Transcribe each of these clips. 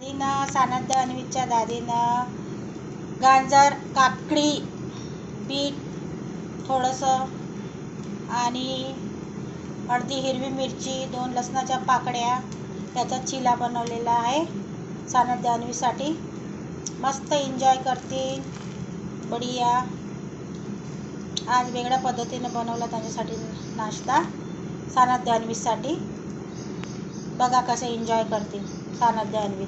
दादीनं सानध्य अन्वीच्या दादीनं गाजर, काकडी, बीट थोडंसं आणि अर्धी हिरवी मिरची, 2 लसणाच्या पाकळ्या त्याचा चिला बनवलेला आहे सानध्य अन्वीसाठी. मस्त एन्जॉय करतील. बढिया. आज वेगळ्या पद्धतीने बनवला त्याच्यासाठी नाश्ता सानध्य अन्वीसाठी. बघा कसे एन्जॉय करतील सानध्य अन्वी.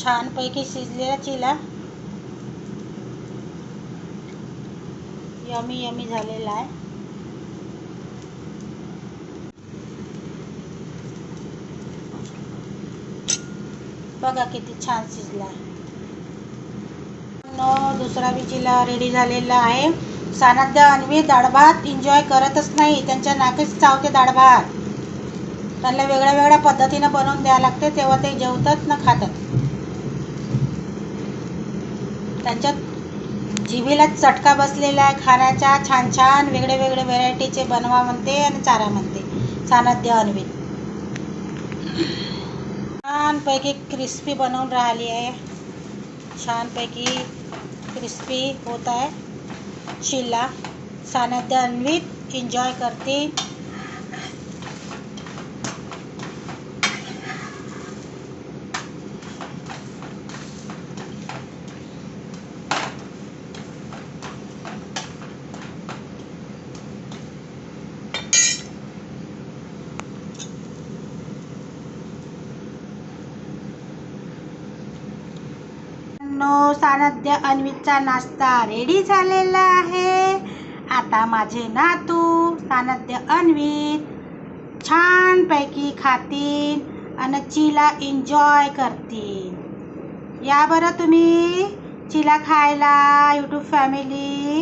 छानपैकी शिजलेला चिला यमी यमी झालेला आहे. बघा किती छान शिजला. दुसरा बी चिला रेडी झालेला आहे. सानध्य अन्वी डाळ भात एन्जॉय करतच नाही, त्यांच्या नाकीच चावते डाळ भात. त्यांना वेगळ्या वेगळ्या पद्धतीनं बनवून द्यावं लागते, तेव्हा ते जेवतात ना खातात. त्यांच्या जिभेला चटका बसलेला आहे खाण्याचा. छान छान वेगळे वेगळे व्हेरायटीचे बनवा म्हणते आणि चारा म्हणते सानध्य अन्वी. छानपैकी क्रिस्पी बनवून राहिली आहे. छानपैकी क्रिस्पी होत आहे चिला. सानध्य अन्वी एन्जॉय करते. सानध्य अन्वीचा नाश्ता रेडी झालेला आहे. आता माझे नातू सानध्य अन्वी छानपैकी खातील आणि चिला एन्जॉय करतील. या बरं तुम्ही चिला खायला यूट्यूब फॅमिली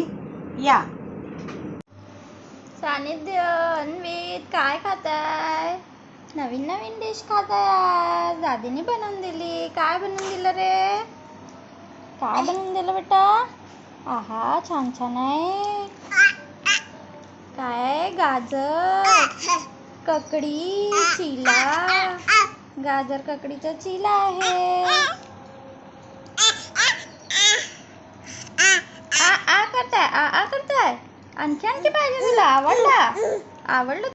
या. सानिध्य अन्वी काय खाताय? नवीन नवीन डिश खाताय आज. दादीने बनवून दिली. काय बनवून दिलं रे? काय बनवून दिलं बेटा? आहा छान छान आहे. काय? गाजर ककडी चिला. गाजर ककडीचा चिला आहे. आ करताय, आ करताय. आणखी आणखी पाहिजे तुला? आवडला?